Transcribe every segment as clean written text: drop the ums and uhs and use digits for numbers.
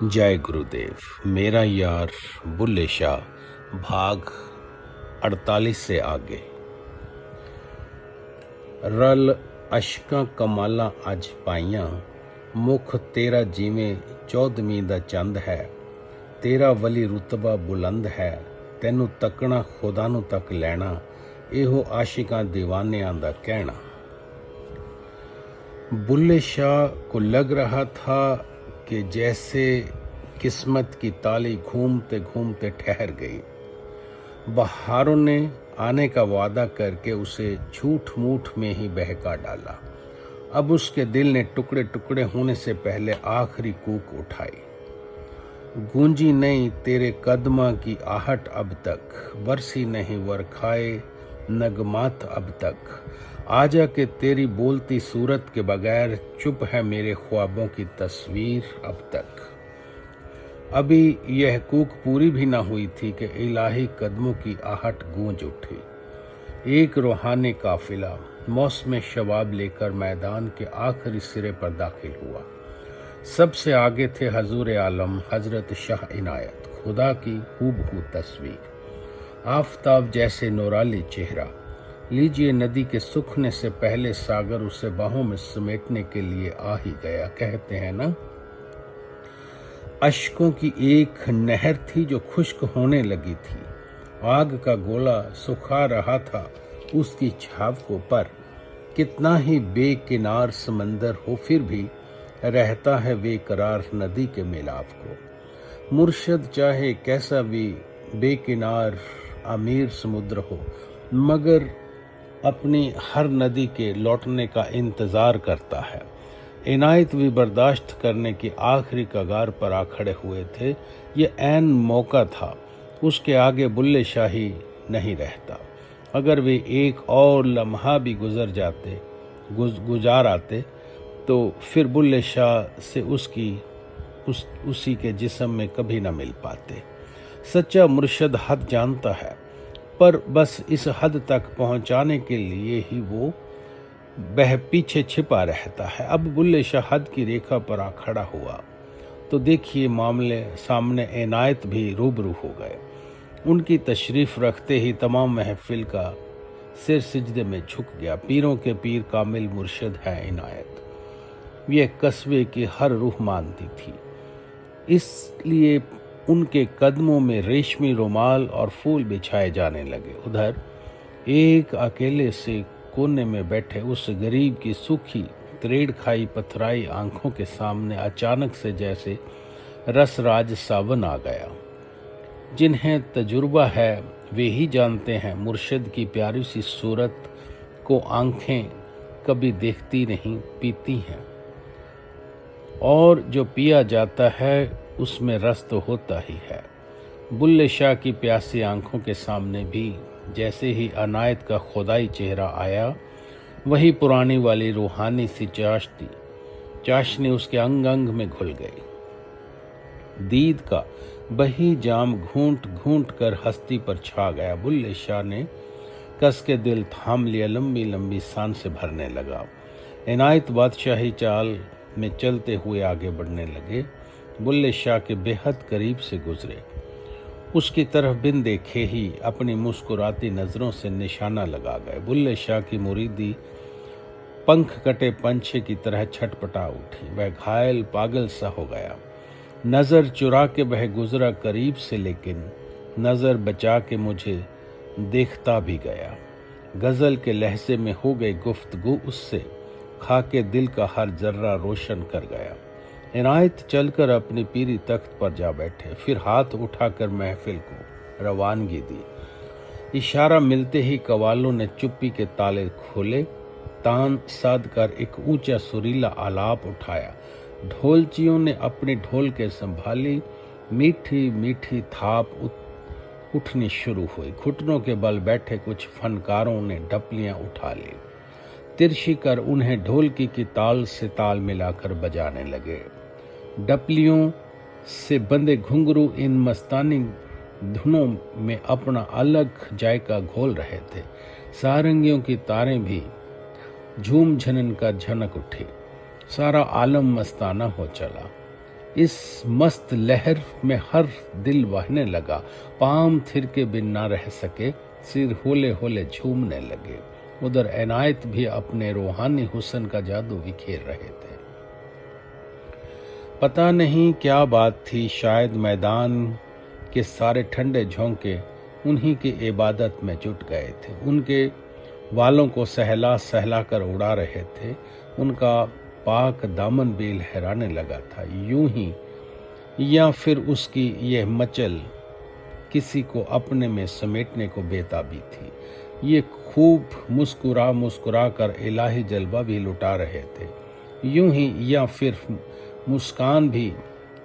जय गुरुदेव। मेरा यार बुल्ले शाह, भाग 48 से आगे। रल अशकां कमालां अज पाइयां, मुख तेरा जिवें चौदहवीं दा चंद है। तेरा वली रुतबा बुलंद है, तैनू तकना खुदा नू तक लैना, एहो आशिकां दीवानियां दा कहना। बुल्ले शाह को लग रहा था कि जैसे किस्मत की ताली घूमते घूमते ठहर गई। बहारों ने आने का वादा करके उसे झूठ मूठ में ही बहका डाला। अब उसके दिल ने टुकड़े टुकड़े होने से पहले आखिरी कूक उठाई। गूंजी नहीं तेरे कदमा की आहट अब तक, बरसी नहीं वरखाए नगमात अब तक। आजा के तेरी बोलती सूरत के बगैर चुप है मेरे ख्वाबों की तस्वीर अब तक। अभी यह कूक पूरी भी न हुई थी कि इलाही कदमों की आहट गूंज उठी। एक रूहानी काफिला मौसम शबाब लेकर मैदान के आखिरी सिरे पर दाखिल हुआ। सबसे आगे थे हजूर आलम हजरत शाह इनायत, खुदा की हूबहू तस्वीर, आफताब जैसे नूरानी चेहरा। लीजिए नदी के सूखने से पहले सागर उसे बाहों में समेटने के लिए आ ही गया। कहते हैं ना, अश्कों की एक नहर थी जो खुश्क होने लगी थी। आग का गोला सुखा रहा था उसकी छावों पर। कितना ही बेकिनार समंदर हो फिर भी रहता है बेकरार नदी के मिलाप को। मुर्शद चाहे कैसा भी बेकिनार अमीर समुद्र हो, मगर अपनी हर नदी के लौटने का इंतजार करता है। इनायत भी बर्दाश्त करने की आखिरी कगार पर आ खड़े हुए थे। ये ऐन मौका था, उसके आगे बुल्ले शाही नहीं रहता। अगर वे एक और लम्हा भी गुजार आते तो फिर बुल्ले शाह से उसी के जिस्म में कभी न मिल पाते। सच्चा मुर्शद हद जानता है, पर बस इस हद तक पहुंचाने के लिए ही वो पीछे छिपा रहता है। अब बुल्ले शाह हद की रेखा पर आ खड़ा हुआ तो देखिए मामले सामने इनायत भी रूबरू हो गए। उनकी तशरीफ रखते ही तमाम महफिल का सिर सिजदे में झुक गया। पीरों के पीर कामिल मुर्शद है इनायत, यह कस्बे की हर रूह मानती थी। इसलिए उनके कदमों में रेशमी रुमाल और फूल बिछाए जाने लगे। उधर एक अकेले से कोने में बैठे उस गरीब की सूखी त्रेड़ खाई पथराई आंखों के सामने अचानक से जैसे रसराज सावन आ गया। जिन्हें तजुर्बा है वे ही जानते हैं, मुर्शिद की प्यारी सी सूरत को आंखें कभी देखती नहीं, पीती हैं। और जो पिया जाता है उसमें रस तो होता ही है। बुल्ले शाह की प्यासी आंखों के सामने भी जैसे ही अनायत का खुदाई चेहरा आया, वही पुरानी वाली रूहानी सी चाशनी उसके अंग अंग में घुल गई। दीद का बही जाम घूंट घूंट कर हस्ती पर छा गया। बुल्ले शाह ने कस के दिल थाम लिया, लंबी लंबी सांसें भरने लगा। इनायत बादशाही चाल में चलते हुए आगे बढ़ने लगे। बुल्ले शाह के बेहद करीब से गुजरे। उसकी तरफ बिन देखे ही अपनी मुस्कुराती नजरों से निशाना लगा गए। बुल्ले शाह की मुरीदी पंख कटे पंछी की तरह छटपटा उठी। वह घायल पागल सा हो गया। नजर चुरा के वह गुजरा करीब से, लेकिन नजर बचा के मुझे देखता भी गया। गजल के लहजे में हो गई गुफ्तगू उससे, खा के दिल का हर जर्रा रोशन कर गया। इनायत चलकर अपनी पीरी तख्त पर जा बैठे, फिर हाथ उठाकर महफिल को रवानगी दी। इशारा मिलते ही कवालों ने चुप्पी के ताले खोले। तान साध कर एक ऊंचा सुरीला आलाप उठाया। ढोलचियों ने अपनी ढोल के संभाली। मीठी मीठी थाप उठनी शुरू हुई। घुटनों के बल बैठे कुछ फनकारों ने डपलियां उठा ली। तिरछी कर उन्हें ढोलकी की ताल से ताल मिलाकर बजाने लगे। डपलियों से बंधे घुंघरू इन मस्तानी धुनों में अपना अलग जायका घोल रहे थे। सारंगियों की तारें भी झूम झनन कर झनक उठी। सारा आलम मस्ताना हो चला। اس مست لہر میں ہر دل بہنے لگا، پام تھر کے بن نہ رہ سکے، سر ہولے ہولے جھومنے لگے۔ ادھر عنایت بھی اپنے روحانی حسن کا جادو بکھیر رہے تھے۔ پتہ نہیں کیا بات تھی، شاید میدان کے سارے ٹھنڈے جھونکے انہی کی عبادت میں جٹ گئے تھے، ان کے والوں کو سہلا سہلا کر اڑا رہے تھے، ان کا پاک دامن بھی لہرانے لگا تھا یوں ہی، یا پھر اس کی یہ مچل کسی کو اپنے میں سمیٹنے کو بےتابی تھی۔ یہ خوب مسکرا مسکرا کر الہی جلوہ بھی لٹا رہے تھے یوں ہی، یا پھر مسکان بھی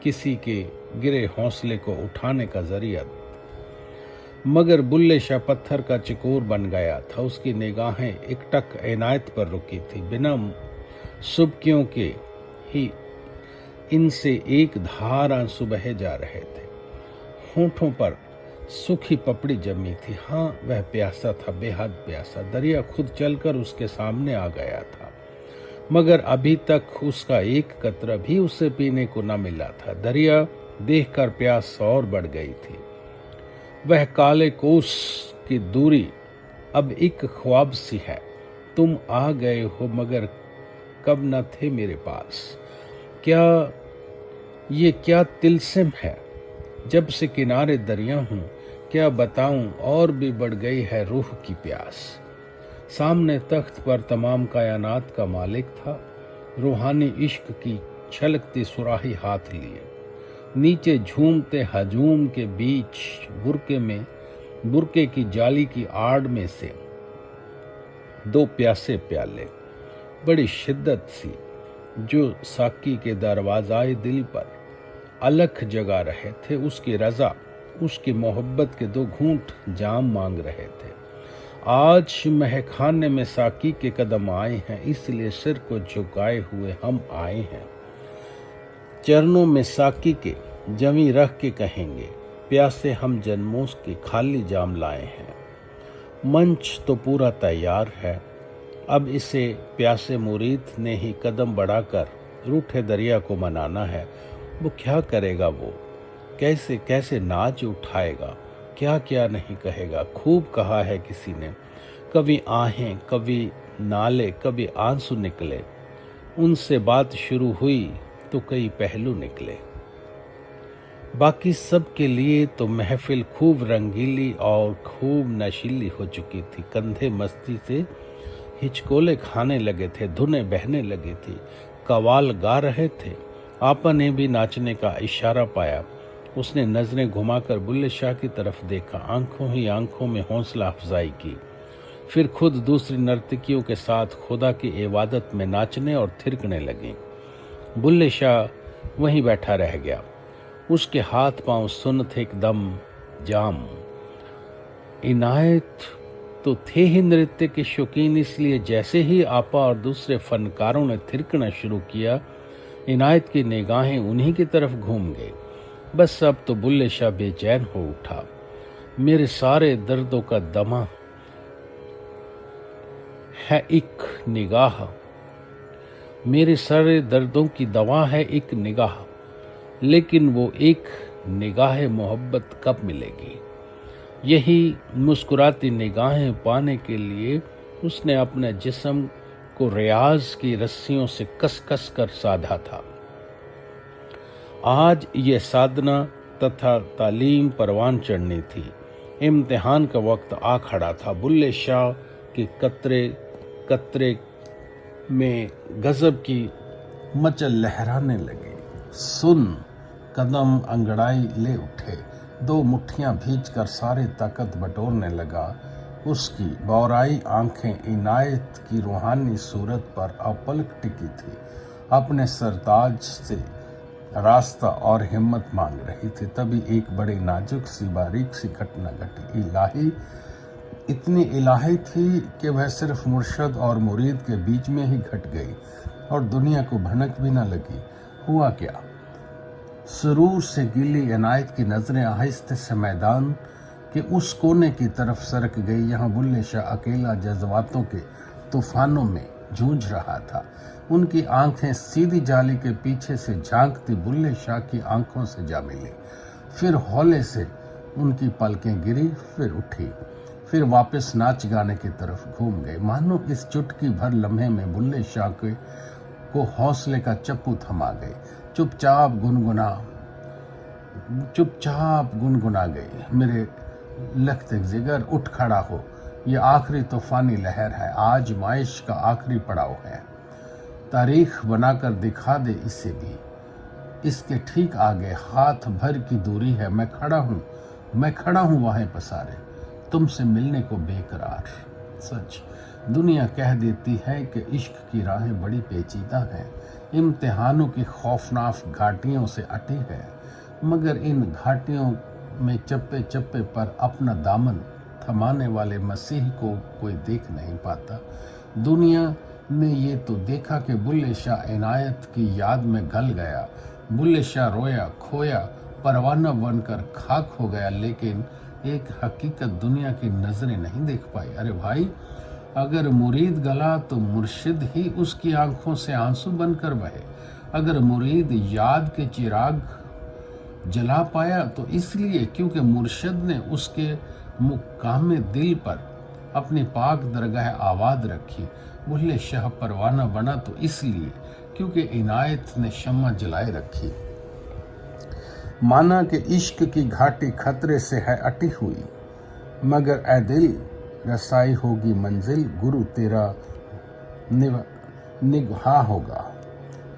کسی کے گرے حوصلے کو اٹھانے کا ذریعہ۔ مگر بلے شاہ پتھر کا چکور بن گیا تھا، اس کی نگاہیں ایک ٹک عنایت پر رکی تھی، بنا سبکیوں کے ہی ان سے ایک دھار آنسو بہے جا رہے تھے، ہونٹوں پر سوکھی پپڑی جمی تھی۔ ہاں وہ پیاسا تھا، بے حد پیاسا، دریا خود چل کر اس کے سامنے آ گیا تھا، مگر ابھی تک اس کا ایک قطرہ بھی اسے پینے کو نہ ملا تھا۔ دریا دیکھ کر پیاس اور بڑھ گئی تھی۔ وہ کالے کوس کی دوری اب ایک خواب سی ہے، تم آ گئے ہو مگر کب نہ تھے میرے پاس، کیا یہ کیا طلسم ہے، جب سے کنارے دریا ہوں، کیا بتاؤں اور بھی بڑھ گئی ہے روح کی پیاس۔ سامنے تخت پر تمام کائنات کا مالک تھا، روحانی عشق کی چھلکتی سراہی ہاتھ لیے، نیچے جھومتے ہجوم کے بیچ برقے کی جالی کی آڑ میں سے دو پیاسے پیالے، بڑی شدت سی، جو ساقی کے دروازۂ دل پر الکھ جگا رہے تھے، اس کی رضا، اس کی محبت کے دو گھونٹ جام مانگ رہے تھے۔ آج مہخانے میں ساقی کے قدم آئے ہیں، اس لیے سر کو جھکائے ہوئے ہم آئے ہیں، چرنوں میں ساقی کے جمی رکھ کے کہیں گے، پیاسے ہم جنموں کے خالی جام لائے ہیں۔ منچ تو پورا تیار ہے، اب اسے پیاسے مرید نے ہی قدم بڑھا کر روٹھے دریا کو منانا ہے۔ وہ کیا کرے گا، وہ کیسے کیسے ناچ اٹھائے گا، کیا کیا نہیں کہے گا۔ خوب کہا ہے کسی نے، کبھی آہیں، کبھی نالے، کبھی آنسو نکلے، ان سے بات شروع ہوئی تو کئی پہلو نکلے۔ باقی سب کے لیے تو محفل خوب رنگیلی اور خوب نشیلی ہو چکی تھی، کندھے مستی سے ہچکولے کھانے لگے تھے، دھنیں بہنے لگی تھی، قوال گا رہے تھے۔ آپا نے بھی ناچنے کا اشارہ پایا، اس نے نظریں گھما کر بلے شاہ کی طرف دیکھا، آنکھوں ہی آنکھوں میں حوصلہ افزائی کی، پھر خود دوسری نرتکیوں کے ساتھ خدا کی عبادت میں ناچنے اور تھرکنے لگیں۔ بلے شاہ وہیں بیٹھا رہ گیا، اس کے ہاتھ پاؤں سن تھے، ایک دم جام۔ عنایت تو تھے ہی نرتیہ کے شوقین، اس لیے جیسے ہی آپا اور دوسرے فنکاروں نے تھرکنا شروع کیا، عنایت کی نگاہیں انہی کی طرف گھوم گئی۔ بس اب تو بلے شاہ بے چین ہو اٹھا، میرے سارے دردوں کا دمہ ہے ایک نگاہ، میرے سارے دردوں کی دوا ہے ایک نگاہ، لیکن وہ ایک نگاہ محبت کب ملے گی؟ یہی مسکراتی نگاہیں پانے کے لیے اس نے اپنے جسم کو ریاض کی رسیوں سے کس کس کر سادھا تھا۔ آج یہ سادھنا تتھا تعلیم پروان چڑھنی تھی، امتحان کا وقت آ کھڑا تھا۔ بلے شاہ کے قطرے قطرے میں غضب کی مچل لہرانے لگی۔ سن، قدم انگڑائی لے اٹھے، دو مٹھیاں بھیج کر ساری طاقت بٹورنے لگا۔ اس کی بورائی آنکھیں عنایت کی روحانی صورت پر اپلک ٹکی تھی، اپنے سرتاج سے راستہ اور ہمت مانگ رہی تھی۔ تبھی ایک بڑی نازک سی باریک سی گھٹنا گھٹی، الہی، اتنی الہی تھی کہ وہ صرف مرشد اور مرید کے بیچ میں ہی گھٹ گئی اور دنیا کو بھنک بھی نہ لگی۔ ہوا کیا؟ سرور سے گیلی عنایت کی نظریں آہستہ سے میدان کے اس کونے کی طرف سرک گئی، یہاں بلے شاہ اکیلا جذباتوں کے طوفانوں میں जूझ रहा था। उनकी आंखें सीधी जाली के पीछे से झांकती बुल्ले शाह की आंखों से जा मिली। फिर हौले से उनकी पलकें गिरी, फिर उठी, फिर वापस नाच गाने की तरफ घूम गए। मानो इस चुटकी भर लम्हे में बुल्ले शाह को हौसले का चप्पू थमा गए। चुपचाप गुनगुना गई, मेरे लखते जिगर उठ खड़ा हो, ये आखिरी तूफानी लहर है, आजमाइश का आखिरी पड़ाव है, तारीख बनाकर दिखा दे इसे भी। इसके ठीक आगे हाथ भर की दूरी है, मैं खड़ा हूं वहां पसारे, तुमसे मिलने को बेकरार। सच दुनिया कह देती है कि इश्क की राहें बड़ी पेचीदा हैं, इम्तिहानों की खौफनाक घाटियों से अटी है, मगर इन घाटियों में चप्पे चप्पे पर अपना दामन थमाने वाले मसीह को कोई देख नहीं पाता। दुनिया ने ये तो देखा कि बुल्ले शाह इनायत की याद में गल गया, बुल्ले शाह रोया खोया परवाना बनकर खाक हो गया, लेकिन एक हकीकत दुनिया की नजरें नहीं देख पाई। अरे भाई, अगर मुरीद गला तो मुर्शिद ही उसकी आंखों से आंसू बनकर बहे। अगर मुरीद याद के चिराग जला पाया तो इसलिए क्योंकि मुर्शिद ने उसके मुकाम दिल पर अपनी पाक दरगाह आबाद रखी। बुल्ले शाह परवाना बना तो इसलिए क्योंकि इनायत ने शम्मा जलाए रखी। माना कि इश्क की घाटी खतरे से है अटी हुई, मगर ए दिल रसाई होगी मंजिल, गुरु तेरा निगाह होगा।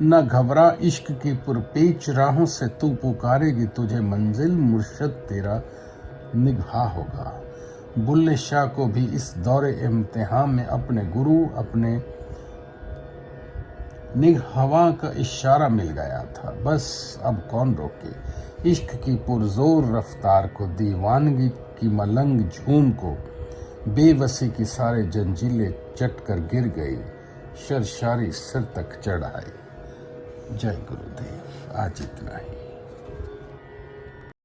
न घबरा इश्क की पुरपेच राहों से, तू पुकारेगी तुझे मंजिल, मुर्शद तेरा निगाह होगा। बुल्ले शाह को भी इस दौरे इम्तिहान में अपने गुरु, अपने निगहवा का इशारा मिल गया था। बस अब कौन रोके इश्क की पुरजोर रफ्तार को, दीवानगी की मलंग झूम को, बेबसी की सारे जंजीलें चट कर गिर गई, शर्शारी सिर तक चढ़ आई। जय गुरुदेव। आज इतना ही।